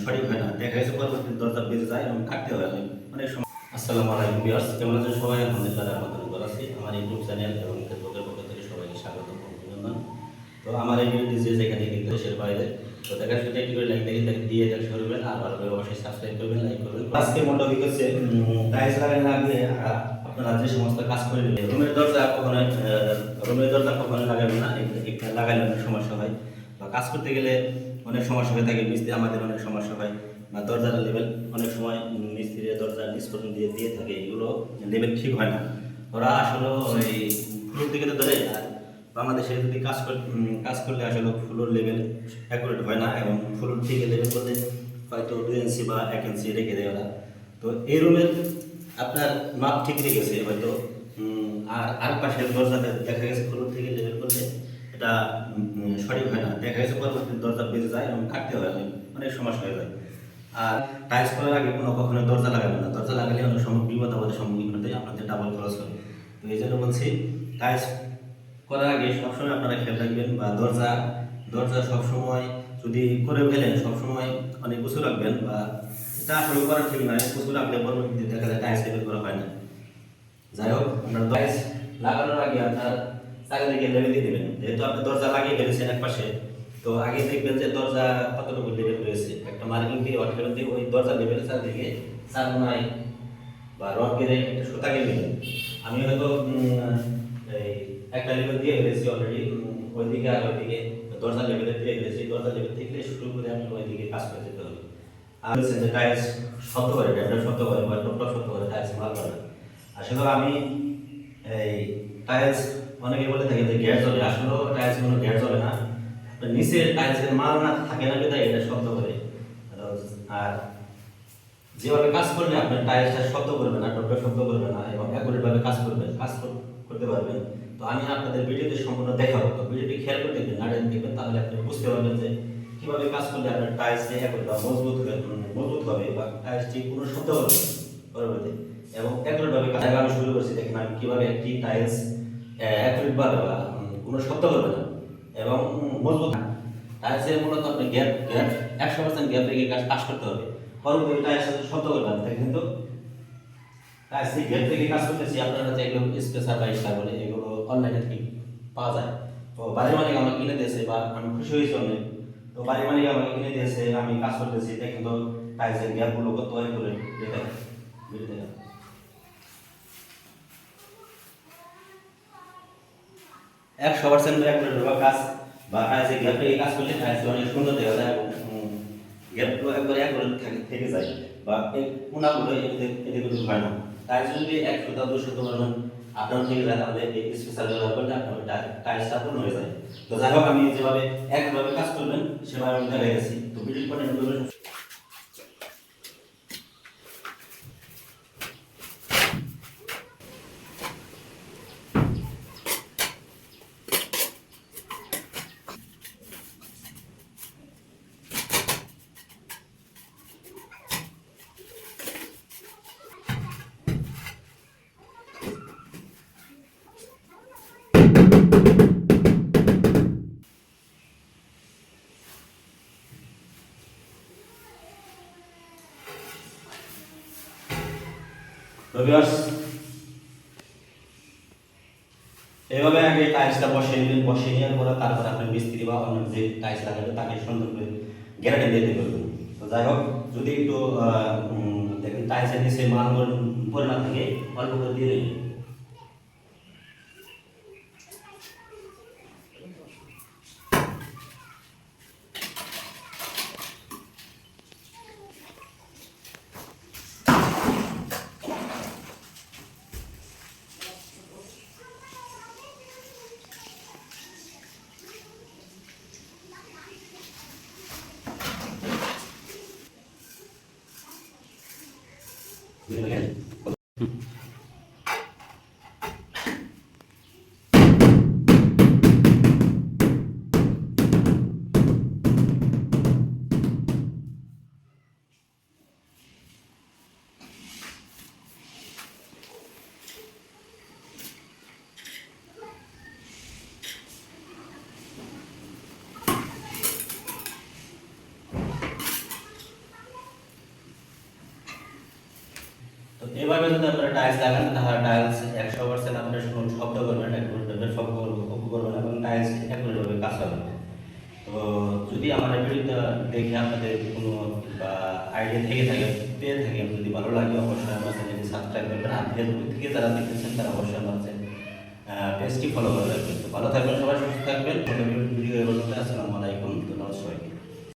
সঠিক হয় না, দেখা গেছে পরবর্তী দরজা বেঁচে যায় এবং কাটতে হয় অনেক সময়। আসসালামু আলাইকুম ভিউয়ার্স, কেমন আছেন সবাই? আলহামদুলিল্লাহ রহমতুল্লাহ ভালো আছি। আমার ইউটিউব চ্যানেল এবং ফেসবুকের পক্ষ থেকে সবাইকে স্বাগত ও অভিনন্দন। তো আমার এই ভিডিওটি যে যেখানে দেখতে দেশের বাইরে, তো দেখা সেটা একটু লাইক দিয়ে দেখা করবেন, আর ভালো করে অবশ্যই সাবস্ক্রাইব করবেন, লাইক করবেন। আজকে মূল টপিক হচ্ছে টাইলস লাগানোর আগে আপনারা যে সমস্ত কাজ করে নেবেন। রুমের দরজা কখনো লাগাবেন না, এটা লাগালে অনেক সমস্যা হয়, বা কাজ করতে গেলে অনেক সমস্যা হয়ে থাকে। মিস্ত্রি আমাদের অনেক সমস্যা হয়, বা দরজার লেভেল অনেক সময় মিস্ত্রির দরজা নিচ পর্যন্ত দিয়ে থাকে, এগুলো লেভেল ঠিক হয় না। ওরা আসলে ওই ফ্লোর থেকে ধরে, আর বাংলাদেশে যদি কাজ করলে আসলে ফ্লোর লেভেল অ্যাকুরেট হয় না, এবং ফ্লোর থেকে লেভেল করতে হয়তো 2 ইঞ্চি বা 1 ইঞ্চি রেখে দেয় ওরা। তো এই রুমের আপনার মাপ ঠিক রেখেছে হয়তো, আর পাশের দরজাতে দেখা গেছে ফ্লোর থেকে লেভেল করলে এটা সঠিক হয় না, দেখা গেছে পরবর্তী দরজা বেঁচে যায় এবং কাটতে হয়, অনেক সমস্যা হয়ে যায়। আর টাইলস করার আগে কখনো দরজা লাগাবেন না, দরজা লাগালে অনেক সময় বিপদ আপদের সম্মুখীন হতে আপনাদের ডাবল খরচ হবে। তো এই জন্য বলছি, টাইলস করার আগে সবসময় আপনারা খেয়াল রাখবেন, বা দরজা সবসময় যদি করে ফেলেন সবসময় অনেক উঁচু রাখবেন, বা এটা আসলে করা ঠিক নয়। উঁচু রাখলে পরবর্তীতে দেখা যায় টাইলস লেভেল করা হয় না। যাই হোক, আপনার টাইলস লাগানোর আগে আপনার চারিদিকে লেভেল দিয়ে দেবেন। যেহেতু আপনি দরজা লাগিয়ে ফেলেছেন এক পাশে, তো আগে দেখবেন যে দরজা কতটুকু লেভেল রয়েছে, একটা মার্কিং দিয়ে ওয়াটার দিয়ে ওই দরজা লেভেল চারদিকে চারমোনায় বা রড গেড়ে একটা সুতা কেটে নেবেন। আমি হয়তো এই একটা লেভেল দিয়ে ফেলেছি অলরেডি, ওইদিকে আর ওইদিকে দরজা লেভেলে দিয়ে ফেলেছি। দরজা লেভেল থেকে শুরু করে আমি ওইদিকে কাজ করে যেতে হবে। আর হচ্ছে যে টাইলস শব্দ করে, ড্যামটা শব্দ করে বা টপটপ শব্দ করে, টাইলস মাল করে। আসলে আমি এই টাইলস অনেকে বলে থাকে যে গ্যাস জ্বলে, আসলে টাইলস কোনো গ্যাস জ্বলে না। নিচে টাইলসের মাল না থাকে না বিধায় এটা শব্দ করে। আর যেভাবে কাজ করলে আপনার টাইলসটা শব্দ করবে না, টপটপ শব্দ করবে না, এবং অ্যাকুরেটভাবে করতে পারবেন। তো আমি আপনাদের ভিডিওতে সম্পূর্ণ দেখাবো। তো ভিডিওটি খেয়াল করে দেখবেন, না দেখবেন তাহলে আপনি বুঝতে পারবেন যে কিভাবে কাজ করলে আপনার টাইলসে মজবুত হবে, বা টাইলসটি কোনো শব্দ করবে পরবর্তী, এবং অ্যাকুরেটভাবে কাজ আমি শুরু করছি। দেখেন আমি কিভাবে একটি টাইলস অ্যাকুরেটভাবে বা কোনো শব্দ করবে না এবং মজবুত। টাইলসের মূলত আপনি গ্যাপ 100% গ্যাপ রেখে কাজ করতে হবে। পরবর্তী টাইলস সাথে শব্দ করবে না, কিন্তু টাইলসে গ্যাপ রেখে কাজ করতেছি। আপনারা হচ্ছে এগুলো স্পেসার বা স্টার বলে, এগুলো অনলাইনে থেকে পাওয়া যায়। তো বাড়ির মালিক আমাকে কিনে দিয়েছে, বা আমি খুশি হয়েছি অনেক। তো বাড়ির মালিক আমাকে কিনে দিয়েছে, আমি কাজ করতেছি। দেখেন তো টাইলসের গ্যাপগুলো কত হয় করে দেখেন। 100% কাজ, বা টাইলসে গ্যাপ রেখে কাজ করলে টাইলস অনেক সুন্দর দেখা যায়, এবং গ্যাপগুলো একবারে থেকে যায়, বা এই কোনাগুলো এদিকে হয় না। টাইলস যদি 100-200 পরিমাণ আপনার থেকে যায়, তাহলে এই স্পেশাল ব্যবহার করলে আপনার টাইলসটা পূর্ণ হয়ে যায়। তো যাই হোক, আমি যেভাবে একভাবে কাজ করবেন সেভাবে আমি দেখাই গেছি। তো ভিডিও কন্টেন্ট এভাবে আগে টাইলসটা বসিয়ে নেবেন। বসিয়ে নেওয়ার পরে তারপর আপনি মিস্ত্রি বা অন্য যে টাইলস লাগাবে তাকে সুন্দর করে গ্যারান্টি দিতে করবেন। তো যাই হোক, যদি একটু দেখেন টাইলসের নিচে মাল পরে না থাকে, অল্প করে দিয়ে দেবেন। এভাবে যদি আপনারা টাইলস লাগান তাহলে টাইলস 100% আপনার শব্দ করবে না, শব্দ করবে না এবং টাইলস একইভাবে কাজ হবে। তো যদি আমার ভিডিওটা দেখে আপনাদের কোনো বা আইডিয়া পেয়ে থাকে, যদি ভালো লাগে অবশ্যই আমার চ্যানেলটি সাবস্ক্রাইব করবেন। আর ফেসবুক থেকে যারা দেখতেছেন তারা অবশ্যই আমার পেজটি ফলো করে রাখবেন। তো ভালো থাকবেন, সবাই সুস্থ থাকবেন। ভিডিও এর জন্য আসসালামু আলাইকুম, ধন্যবাদ সবাইকে।